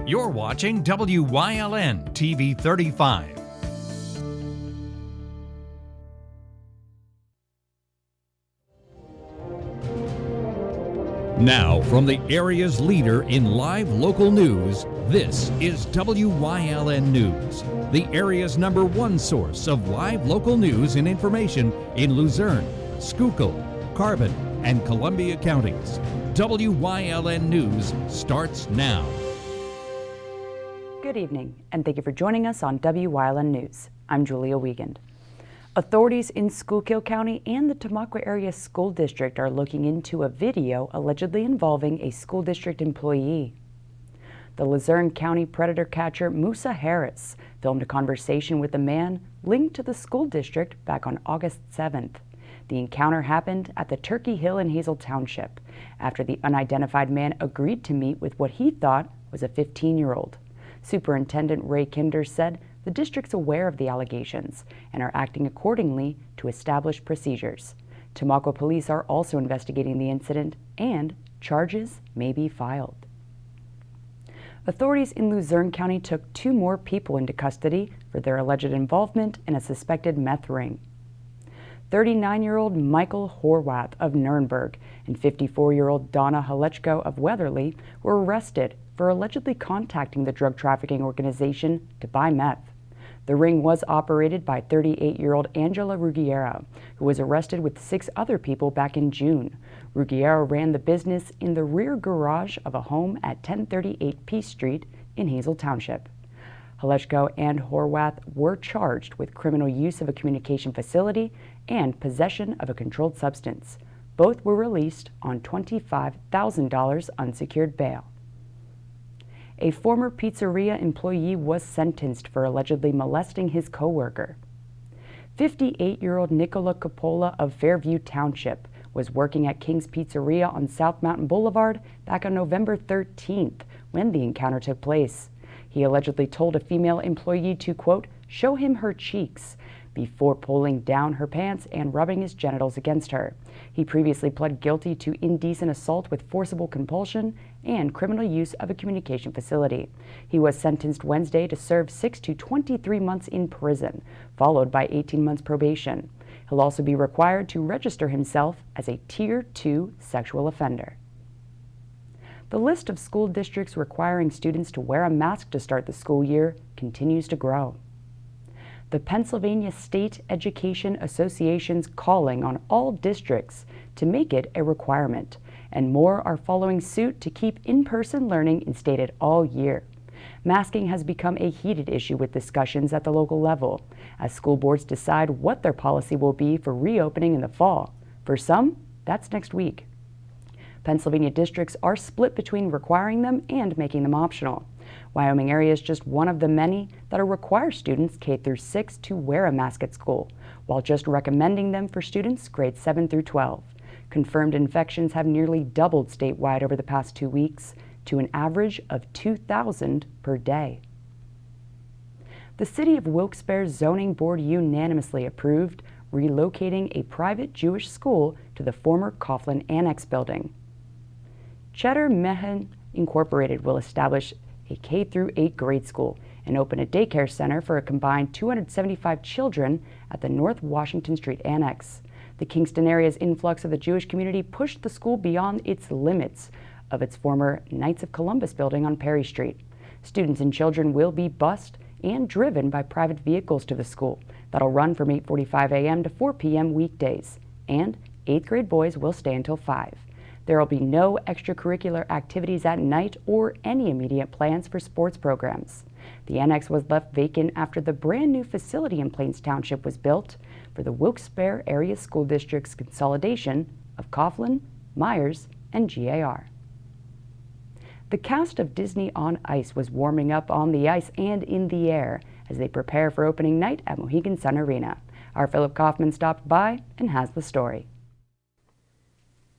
You're watching WYLN TV 35. Now, from the area's leader in live local news, this is WYLN News, the area's #1 source of live local news and information in Luzerne, Schuylkill, Carbon, and Columbia counties. WYLN News starts now. Good evening, and thank you for joining us on WYLN News. I'm Julia Wiegand. Authorities in Schuylkill County and the Tamaqua Area School District are looking into a video allegedly involving a school district employee. The Luzerne County predator catcher Musa Harris filmed a conversation with a man linked to the school district back on August 7th. The encounter happened at the Turkey Hill in Hazel Township after the unidentified man agreed to meet with what he thought was a 15-year-old. Superintendent Ray Kinder said the district's aware of the allegations and are acting accordingly to establish procedures. Tamaqua police are also investigating the incident and charges may be filed. Authorities in Luzerne County took 2 more people into custody for their alleged involvement in a suspected meth ring. 39-year-old Michael Horwath of Nuremberg and 54-year-old Donna Halechko of Weatherly were arrested for allegedly contacting the drug trafficking organization to buy meth. The ring was operated by 38-year-old Angela Ruggiero, who was arrested with 6 other people back in June. Ruggiero ran the business in the rear garage of a home at 1038 Peace Street in Hazel Township. Halechko and Horwath were charged with criminal use of a communication facility and possession of a controlled substance. Both were released on $25,000 unsecured bail. A former pizzeria employee was sentenced for allegedly molesting his coworker. 58-year-old Nicola Coppola of Fairview Township was working at King's Pizzeria on South Mountain Boulevard back on November 13th when the encounter took place. He allegedly told a female employee to, quote, show him her cheeks before pulling down her pants and rubbing his genitals against her. He previously pled guilty to indecent assault with forcible compulsion and criminal use of a communication facility. He was sentenced Wednesday to serve 6 to 23 months in prison, followed by 18 months probation. He'll also be required to register himself as a Tier 2 sexual offender. The list of school districts requiring students to wear a mask to start the school year continues to grow. The Pennsylvania State Education Association's calling on all districts to make it a requirement, and more are following suit to keep in-person learning instated all year. Masking has become a heated issue with discussions at the local level, as school boards decide what their policy will be for reopening in the fall. For some, that's next week. Pennsylvania districts are split between requiring them and making them optional. Wyoming area is just one of the many that require students K through 6 to wear a mask at school, while just recommending them for students grades 7 through 12. Confirmed infections have nearly doubled statewide over the past 2 weeks to an average of 2,000 per day. The City of Wilkes-Barre Zoning Board unanimously approved relocating a private Jewish school to the former Coughlin Annex building. Cheddar Mehen Incorporated will establish a K-8 grade school and open a daycare center for a combined 275 children at the North Washington Street Annex. The Kingston area's influx of the Jewish community pushed the school beyond its limits of its former Knights of Columbus building on Perry Street. Students and children will be bused and driven by private vehicles to the school that'll run from 8:45 a.m. to 4 p.m. weekdays, and 8th grade boys will stay until 5. There will be no extracurricular activities at night or any immediate plans for sports programs. The annex was left vacant after the brand new facility in Plains Township was built for the Wilkes-Barre Area School District's consolidation of Coughlin, Myers, and GAR. The cast of Disney on Ice was warming up on the ice and in the air as they prepare for opening night at Mohegan Sun Arena. Our Philip Kaufman stopped by and has the story.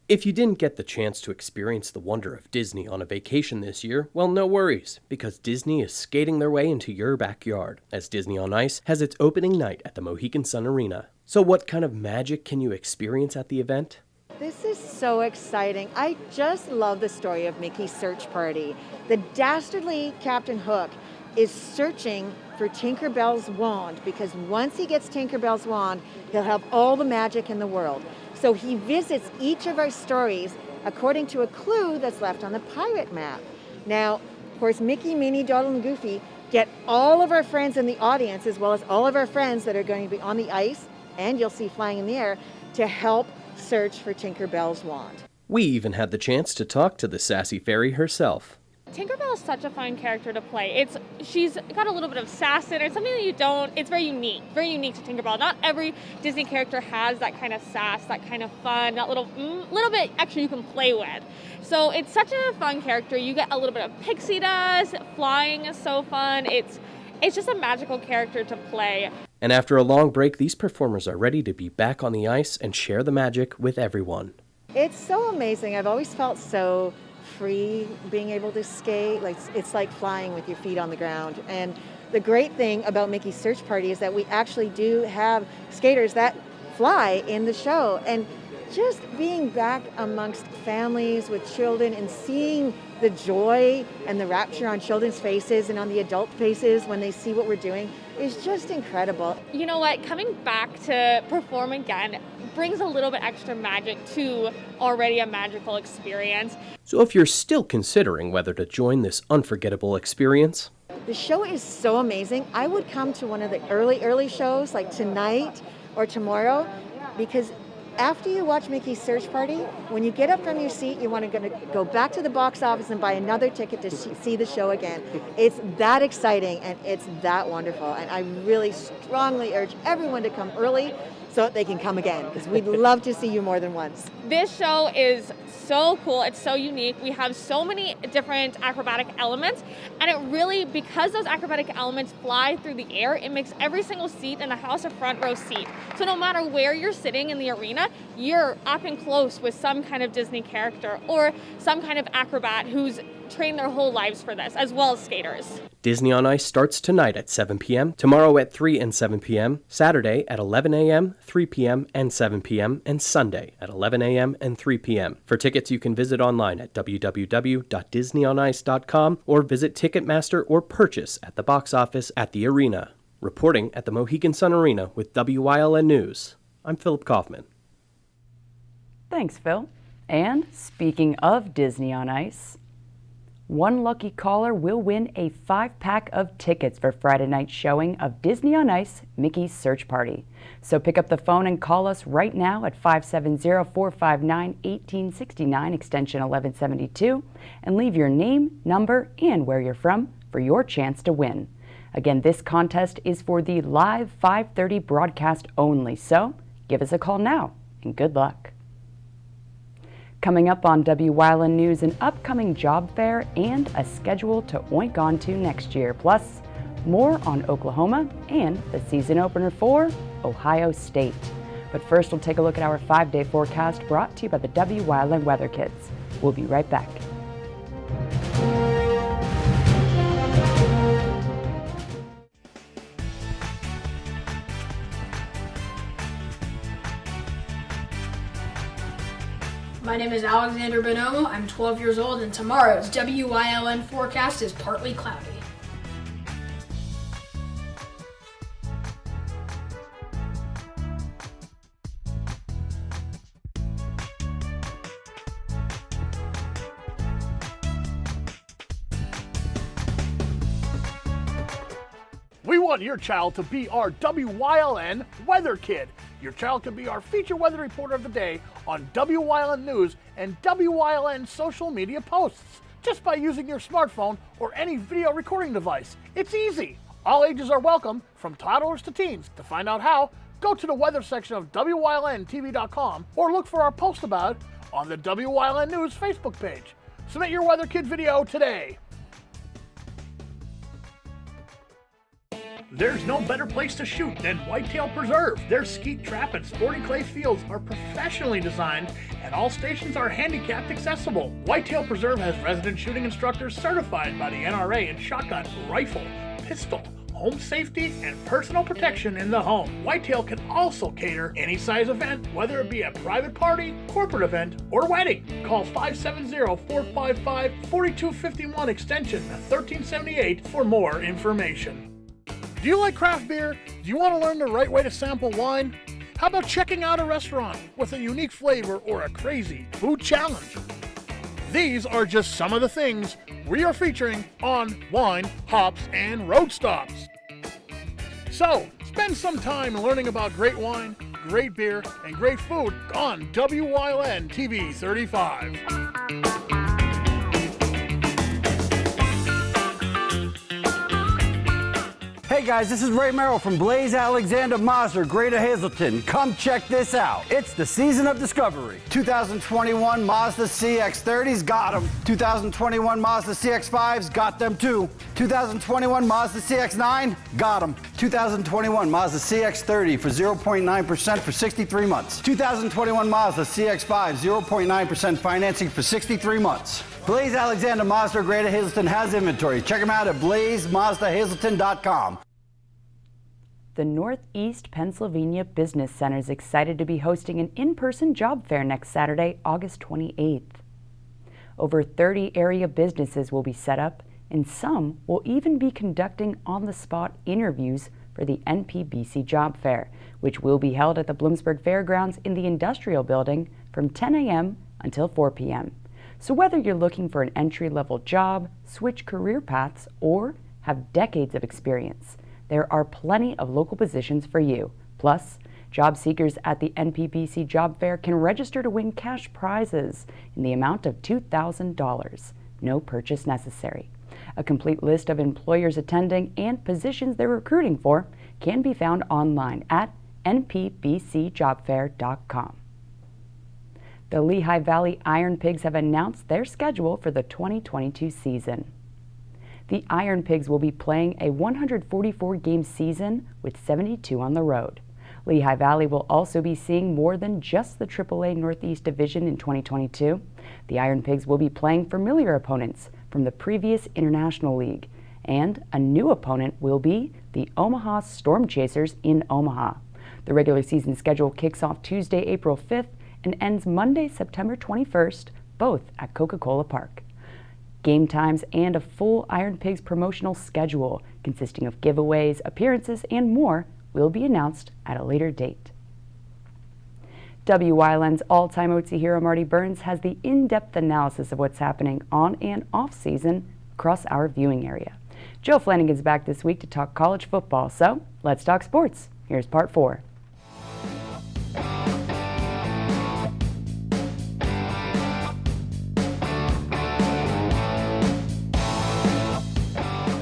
If you didn't get the chance to experience the wonder of Disney on a vacation this year, well, no worries, because Disney is skating their way into your backyard, as Disney on Ice has its opening night at the Mohegan Sun Arena. So what kind of magic can you experience at the event? This is so exciting. I just love the story of Mickey's search party. The dastardly Captain Hook is searching for Tinkerbell's wand because once he gets Tinkerbell's wand, he'll have all the magic in the world. So he visits each of our stories according to a clue that's left on the pirate map. Now, of course, Mickey, Minnie, Donald, and Goofy get all of our friends in the audience as well as all of our friends that are going to be on the ice and you'll see flying in the air to help search for Tinkerbell's wand. We even had the chance to talk to the sassy fairy herself. Tinkerbell is such a fun character to play. She's got a little bit of sass in her, something that you don't, it's very unique to Tinkerbell. Not every Disney character has that kind of sass, that kind of fun, that little bit extra you can play with. So it's such a fun character. You get a little bit of pixie dust, flying is so fun. It's just a magical character to play. And after a long break, these performers are ready to be back on the ice and share the magic with everyone. It's so amazing. I've always felt so free being able to skate. It's like flying with your feet on the ground. And the great thing about Mickey's Search Party is that we actually do have skaters that fly in the show. And just being back amongst families with children and seeing the joy and the rapture on children's faces and on the adult faces when they see what we're doing is just incredible. You know what? Coming back to perform again brings a little bit extra magic to already a magical experience. So if you're still considering whether to join this unforgettable experience, the show is so amazing. I would come to one of the early shows like tonight or tomorrow because after you watch Mickey's Search Party, when you get up from your seat, you want to go back to the box office and buy another ticket to see the show again. It's that exciting and it's that wonderful. And I really strongly urge everyone to come early so that they can come again because we'd love to see you more than once. This show is so cool. It's so unique. We have so many different acrobatic elements, and it really, because those acrobatic elements fly through the air, it makes every single seat in the house a front row seat. So no matter where you're sitting in the arena, you're up and close with some kind of Disney character or some kind of acrobat who's trained their whole lives for this, as well as skaters. Disney on Ice starts tonight at 7 p.m., tomorrow at 3 and 7 p.m., Saturday at 11 a.m., 3 p.m., and 7 p.m., and Sunday at 11 a.m. and 3 p.m. For tickets, you can visit online at www.disneyonice.com or visit Ticketmaster or purchase at the box office at the arena. Reporting at the Mohegan Sun Arena with WYLN News, I'm Philip Kaufman. Thanks, Phil. And speaking of Disney on Ice, one lucky caller will win a 5-pack of tickets for Friday night's showing of Disney on Ice, Mickey's Search Party. So pick up the phone and call us right now at 570-459-1869, extension 1172, and leave your name, number, and where you're from for your chance to win. Again, this contest is for the live 5:30 broadcast only, so give us a call now, and good luck. Coming up on WYLN News, an upcoming job fair and a schedule to oink onto next year. Plus, more on Oklahoma and the season opener for Ohio State. But first, we'll take a look at our 5-day forecast brought to you by the WYLN Weather Kids. We'll be right back. My name is Alexander Bonomo. I'm 12 years old, and tomorrow's WYLN forecast is partly cloudy. We want your child to be our WYLN Weather Kid. Your child can be our feature weather reporter of the day on WYLN News and WYLN social media posts just by using your smartphone or any video recording device. It's easy. All ages are welcome, from toddlers to teens. To find out how, go to the weather section of WYLNTV.com or look for our post about it on the WYLN News Facebook page. Submit your Weather Kid video today. There's no better place to shoot than Whitetail Preserve. Their skeet trap and sporting clay fields are professionally designed and all stations are handicapped accessible. Whitetail Preserve has resident shooting instructors certified by the NRA in shotgun, rifle, pistol, home safety, and personal protection in the home. Whitetail can also cater any size event, whether it be a private party, corporate event, or wedding. Call 570-455-4251 extension 1378 for more information. Do you like craft beer? Do you want to learn the right way to sample wine? How about checking out a restaurant with a unique flavor or a crazy food challenge? These are just some of the things we are featuring on Wine, Hops, and Road Stops. So, spend some time learning about great wine, great beer, and great food on WYLN TV 35. Hey guys, this is Ray Merrill from Blaze Alexander Mazda, Greater Hazleton. Come check this out. It's the season of discovery. 2021 Mazda CX-30s, got them. 2021 Mazda CX-5s, got them too. 2021 Mazda CX-9, got them. 2021 Mazda CX-30 for 0.9% for 63 months. 2021 Mazda CX-5, 0.9% financing for 63 months. Blaze Alexander Mazda Greater Hazleton has inventory. Check them out at blazemazdahazelton.com. The Northeast Pennsylvania Business Center is excited to be hosting an in-person job fair next Saturday, August 28th. Over 30 area businesses will be set up, and some will even be conducting on-the-spot interviews for the NPBC Job Fair, which will be held at the Bloomsburg Fairgrounds in the Industrial Building from 10 a.m. until 4 p.m. So whether you're looking for an entry-level job, switch career paths, or have decades of experience, there are plenty of local positions for you. Plus, job seekers at the NPBC Job Fair can register to win cash prizes in the amount of $2,000. No purchase necessary. A complete list of employers attending and positions they're recruiting for can be found online at npbcjobfair.com. The Lehigh Valley Iron Pigs have announced their schedule for the 2022 season. The Iron Pigs will be playing a 144-game season with 72 on the road. Lehigh Valley will also be seeing more than just the AAA Northeast Division in 2022. The Iron Pigs will be playing familiar opponents from the previous International League, and a new opponent will be the Omaha Storm Chasers in Omaha. The regular season schedule kicks off Tuesday, April 5th and ends Monday, September 21st, both at Coca-Cola Park. Game times and a full Iron Pigs promotional schedule consisting of giveaways, appearances, and more will be announced at a later date. WYLN's all-time OTC hero Marty Burns has the in-depth analysis of what's happening on and off season across our viewing area. Joe Flanagan's back this week to talk college football, so let's talk sports. Here's part 4.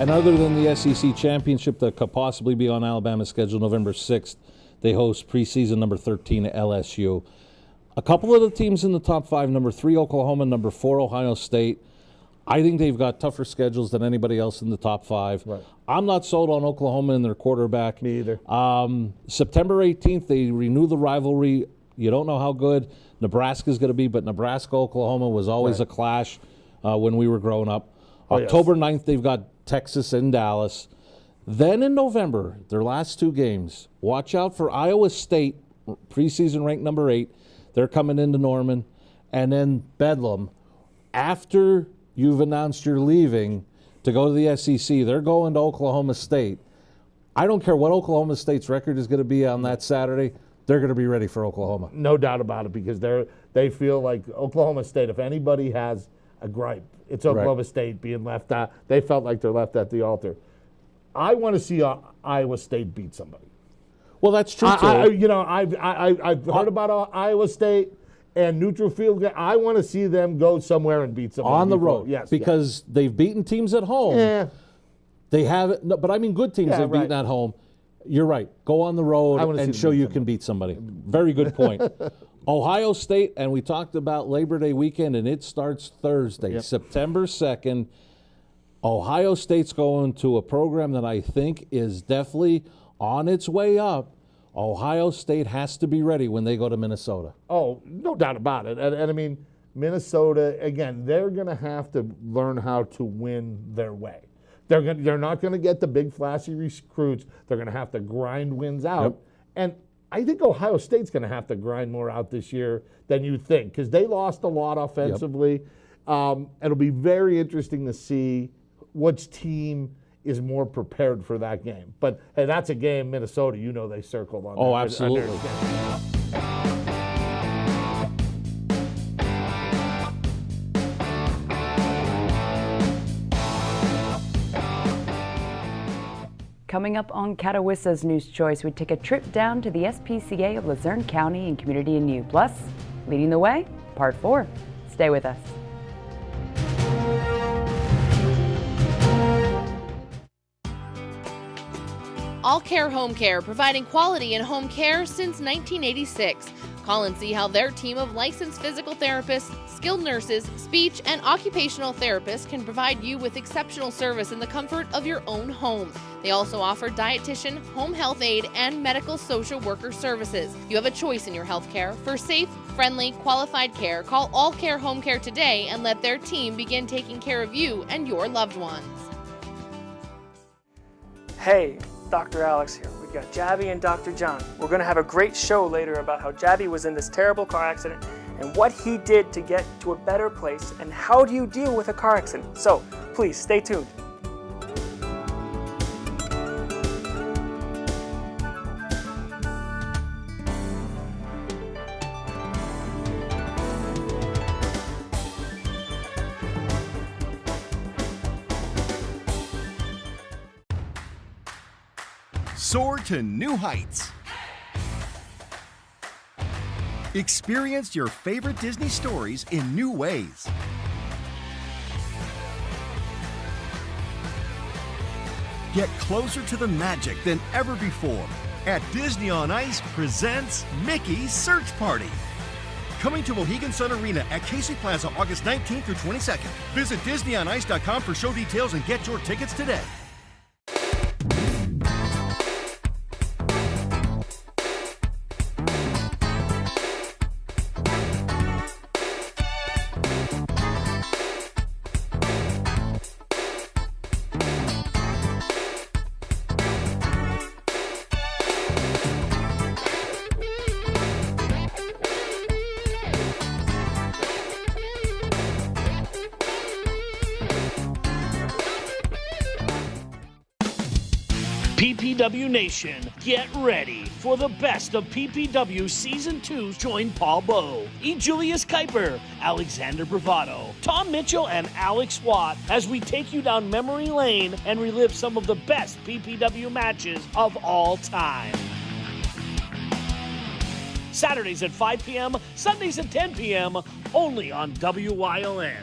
And other than the SEC championship that could possibly be on Alabama's schedule November 6th, they host preseason number 13 at LSU. A couple of the teams in the top 5, number 3 Oklahoma, number 4 Ohio State. I think they've got tougher schedules than anybody else in the top 5. Right. I'm not sold on Oklahoma and their quarterback. Me either. September 18th, they renew the rivalry. You don't know how good Nebraska's going to be, but Nebraska-Oklahoma was always a clash when we were growing up. October 9th, they've got Texas and Dallas. Then in November, their last 2 games, watch out for Iowa State, preseason ranked number 8. They're coming into Norman. And then Bedlam. After you've announced you're leaving to go to the SEC, they're going to Oklahoma State. I don't care what Oklahoma State's record is going to be on that Saturday. They're going to be ready for Oklahoma. No doubt about it, because they feel like Oklahoma State, if anybody has a gripe, it's Oklahoma State being left out. They felt like they're left at the altar. I want to see Iowa State beat somebody. Well, that's true, too. I've heard about Iowa State and neutral field. I want to see them go somewhere and beat somebody. On the road. Yes. Because they've beaten teams at home. Yeah. They haven't, no, but I mean good teams they've beaten at home. You're right. Go on the road and show you can beat somebody. Very good point. Ohio State, and we talked about Labor Day weekend, and it starts Thursday, September 2nd. Ohio State's going to a program that I think is definitely on its way up. Ohio State has to be ready when they go to Minnesota. Oh, no doubt about it. And I mean, Minnesota, again, they're going to have to learn how to win their way. They're not going to get the big flashy recruits. They're going to have to grind wins out. Yep. And I think Ohio State's going to have to grind more out this year than you think because they lost a lot offensively. It'll be very interesting to see which team is more prepared for that game. But hey, that's a game Minnesota, they circled on. Oh, absolutely. Coming up on Catawissa's News Choice, we take a trip down to the SPCA of Luzerne County and Community and You. Plus, leading the way, Part 4. Stay with us. All Care Home Care, providing quality in home care since 1986. Call and see how their team of licensed physical therapists, skilled nurses, speech, and occupational therapists can provide you with exceptional service in the comfort of your own home. They also offer dietitian, home health aide, and medical social worker services. You have a choice in your health care. For safe, friendly, qualified care, call All Care Home Care today and let their team begin taking care of you and your loved ones. Hey, Dr. Alex here. We've got Jabby and Dr. John. We're going to have a great show later about how Jabby was in this terrible car accident and what he did to get to a better place and how do you deal with a car accident. So, please stay tuned. Soar to new heights. Experience your favorite Disney stories in new ways. Get closer to the magic than ever before at Disney on Ice presents Mickey's Search Party. Coming to Mohegan Sun Arena at Casey Plaza August 19th through 22nd. Visit DisneyOnIce.com for show details and get your tickets today. PPW Nation, get ready for the best of PPW Season 2. Join Paul Bowe, E. Julius Kuiper, Alexander Bravado, Tom Mitchell, and Alex Watt as we take you down memory lane and relive some of the best PPW matches of all time. Saturdays at 5 p.m., Sundays at 10 p.m., only on WYLN.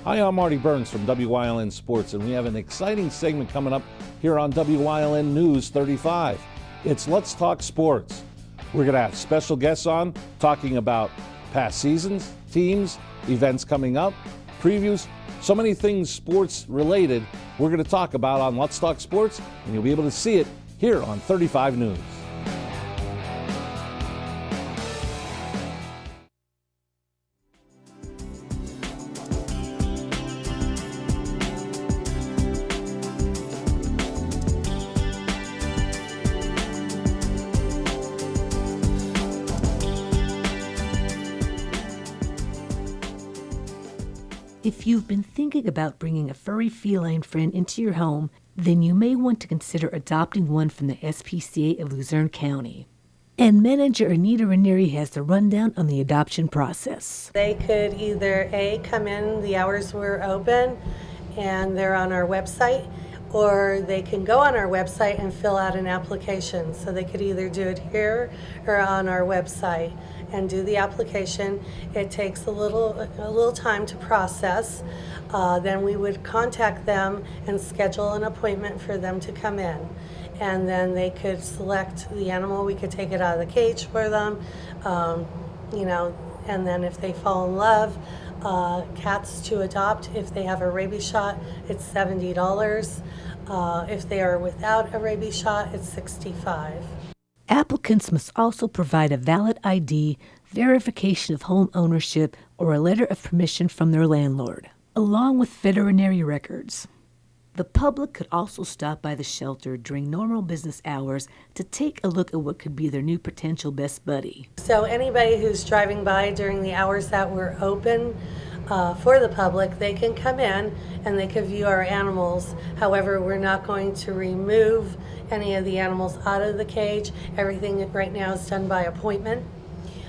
Hi, I'm Marty Burns from WYLN Sports, and we have an exciting segment coming up here on WYLN News 35. It's Let's Talk Sports. We're going to have special guests on talking about past seasons, teams, events coming up, previews, so many things sports related we're going to talk about on Let's Talk Sports, and you'll be able to see it here on 35 News. If you've been thinking about bringing a furry feline friend into your home, then you may want to consider adopting one from the SPCA of Luzerne County. And manager Anita Ranieri has the rundown on the adoption process. They could either A, come in the hours we're open and they're on our website, or they can go on our website and fill out an application. So they could either do it here or on our website and do the application. It takes a little time to process. Then we would contact them and schedule an appointment for them to come in. And then they could select the animal. We could take it out of the cage for them, and then if they fall in love, cats to adopt. If they have a rabies shot, it's $70. If they are without a rabies shot, it's $65. Applicants must also provide a valid ID, verification of home ownership, or a letter of permission from their landlord, along with veterinary records. The public could also stop by the shelter during normal business hours to take a look at what could be their new potential best buddy. So anybody who's driving by during the hours that we're open for the public, they can come in and they can view our animals. However, we're not going to remove any of the animals out of the cage. Everything right now is done by appointment.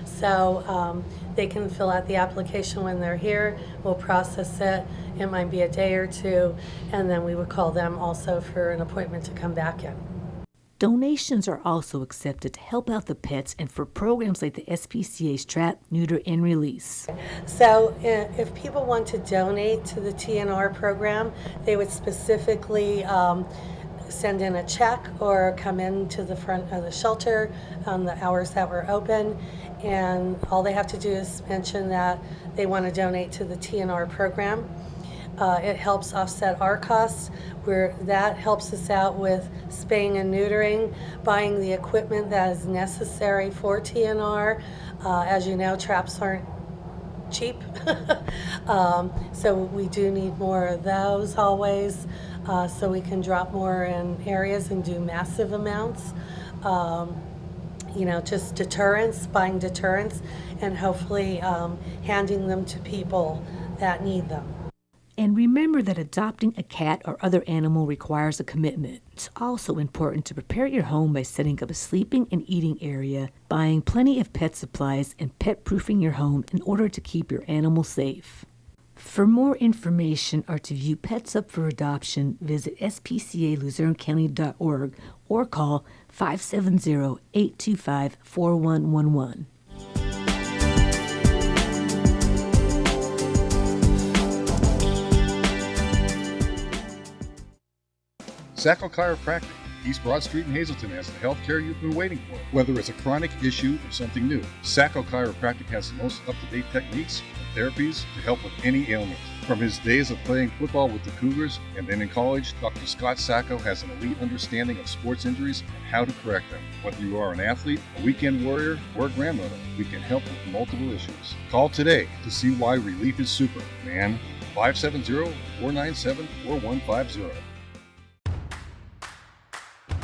So they can fill out the application when they're here. We'll process it. It might be a day or two, and then we would call them also for an appointment to come back in. Donations are also accepted to help out the pets and for programs like the SPCA's Trap, Neuter, and Release. So if people want to donate to the TNR program, they would specifically send in a check or come in to the front of the shelter on the hours that we're open, and all they have to do is mention that they want to donate to the TNR program. It helps offset our costs, where that helps us out with spaying and neutering, buying the equipment that is necessary for TNR. As you know, traps aren't cheap, so we do need more of those always, so we can drop more in areas and do massive amounts. Just deterrents, buying deterrents, and hopefully handing them to people that need them. And remember that adopting a cat or other animal requires a commitment. It's also important to prepare your home by setting up a sleeping and eating area, buying plenty of pet supplies, and pet-proofing your home in order to keep your animal safe. For more information or to view pets up for adoption, visit spcaluzernecounty.org or call 570-825-4111. Sacco Chiropractic, East Broad Street in Hazleton has the healthcare you've been waiting for. Whether it's a chronic issue or something new, Sacco Chiropractic has the most up-to-date techniques and therapies to help with any ailment. From his days of playing football with the Cougars and then in college, Dr. Scott Sacco has an elite understanding of sports injuries and how to correct them. Whether you are an athlete, a weekend warrior, or a grandmother, we can help with multiple issues. Call today to see why relief is super, man. 570-497-4150.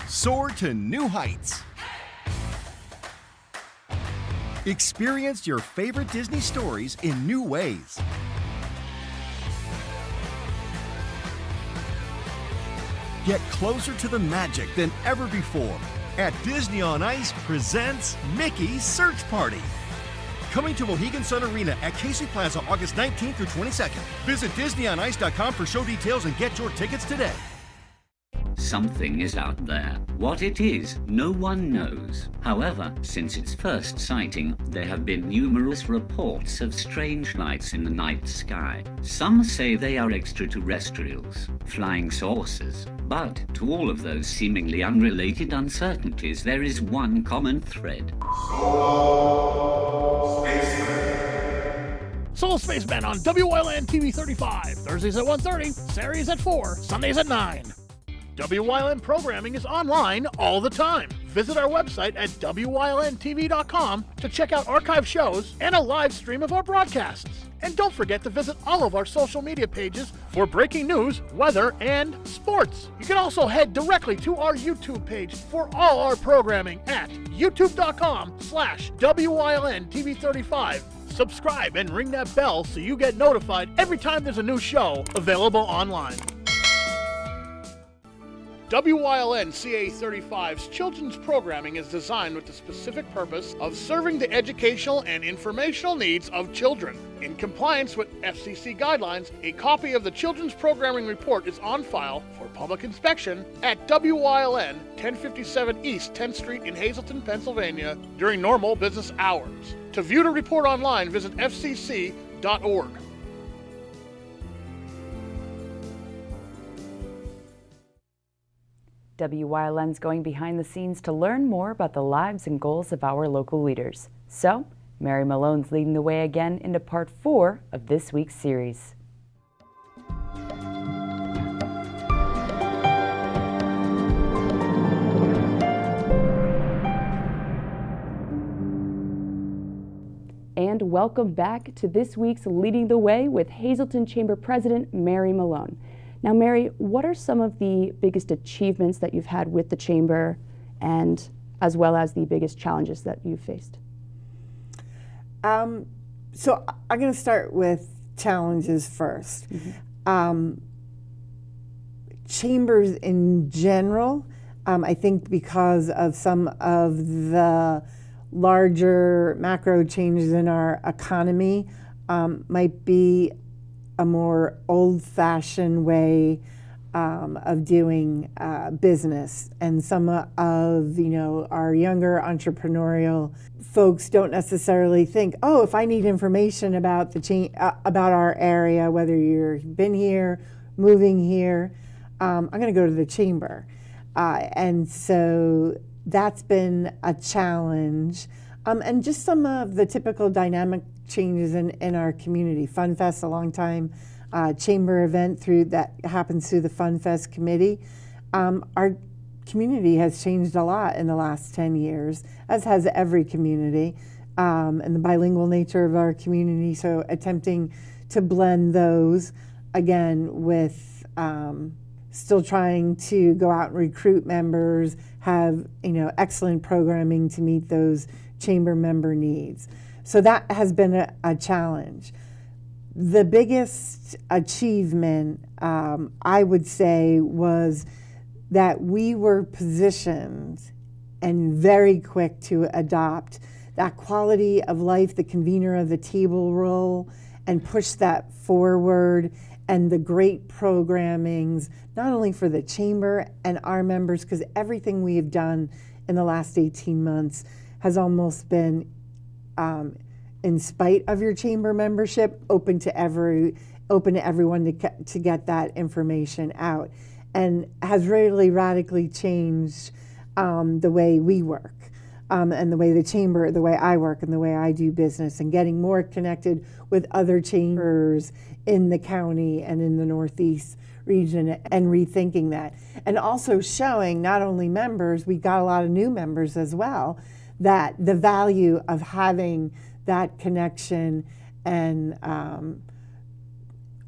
Soar to new heights. Experience your favorite Disney stories in new ways. Get closer to the magic than ever before at Disney on Ice presents Mickey's Search Party. Coming to Mohegan Sun Arena at Casey Plaza August 19th through 22nd. Visit DisneyOnIce.com for show details and get your tickets today. Something is out there. What it is, no one knows. However, since its first sighting, there have been numerous reports of strange lights in the night sky. Some say they are extraterrestrials, flying saucers. But to all of those seemingly unrelated uncertainties, there is one common thread. Solo Spacemen on WYLN TV 35. Thursdays at 1:30, Saturdays at 4, Sundays at 9. WYLN programming is online all the time. Visit our website at WYLNTV.com to check out archive shows and a live stream of our broadcasts. And don't forget to visit all of our social media pages for breaking news, weather, and sports. You can also head directly to our YouTube page for all our programming at youtube.com/WYLNTV35. Subscribe and ring that bell so you get notified every time there's a new show available online. WYLN CA35's children's programming is designed with the specific purpose of serving the educational and informational needs of children. In compliance with FCC guidelines, a copy of the Children's Programming Report is on file for public inspection at WYLN 1057 East 10th Street in Hazleton, Pennsylvania during normal business hours. To view the report online, visit fcc.org. WYLN's going behind the scenes to learn more about the lives and goals of our local leaders. So, Mary Malone's leading the way again into part 4 of this week's series. And welcome back to this week's Leading the Way with Hazleton Chamber President Mary Malone. Now, Mary, what are some of the biggest achievements that you've had with the Chamber, and as well as the biggest challenges that you've faced? So I'm going to start with challenges first. Chambers in general, I think because of some of the larger macro changes in our economy, might be a more old-fashioned way of doing business, and some of our younger entrepreneurial folks don't necessarily think, oh, if I need information about about our area, whether you've been here, moving here, I'm going to go to the chamber, and so that's been a challenge, and just some of the typical dynamic changes in our community. Fun Fest, a long time chamber event that happens through the Fun Fest committee. Our community has changed a lot in the last 10 years, as has every community, and the bilingual nature of our community. So attempting to blend those again with still trying to go out and recruit members, have excellent programming to meet those chamber member needs. So that has been a challenge. The biggest achievement, I would say, was that we were positioned and very quick to adopt that quality of life, the convener of the table role, and push that forward, and the great programmings, not only for the chamber and our members, because everything we have done in the last 18 months has almost been in spite of your chamber membership, open to everyone to get that information out, and has really radically changed the way we work, and the way the way I work and the way I do business, and getting more connected with other chambers in the county and in the Northeast region, and rethinking that. And also showing not only members, we got a lot of new members as well, that the value of having that connection and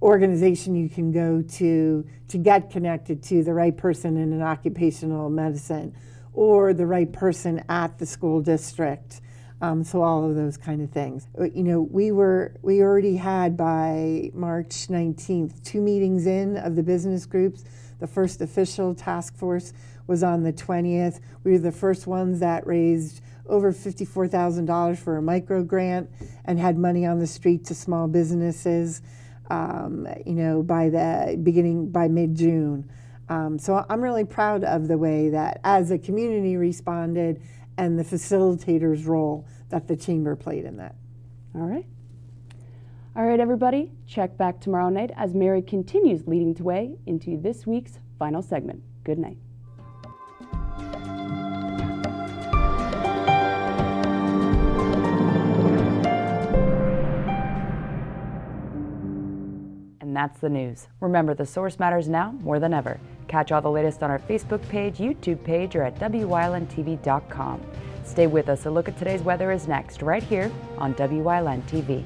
organization you can go to get connected to the right person in an occupational medicine, or the right person at the school district. So all of those kind of things. We already had by March 19th 2 meetings of the business groups. The first official task force was on the 20th. We were the first ones that raised over $54,000 for a micro grant and had money on the street to small businesses, by mid-June. So I'm really proud of the way that as a community responded, and the facilitator's role that the chamber played in that. All right, everybody, check back tomorrow night as Mary continues leading the way into this week's final segment. Good night. And that's the news. Remember, the source matters now more than ever. Catch all the latest on our Facebook page, YouTube page, or at WYLNTV.com. Stay with us. A look at today's weather is next, right here on WYLN TV.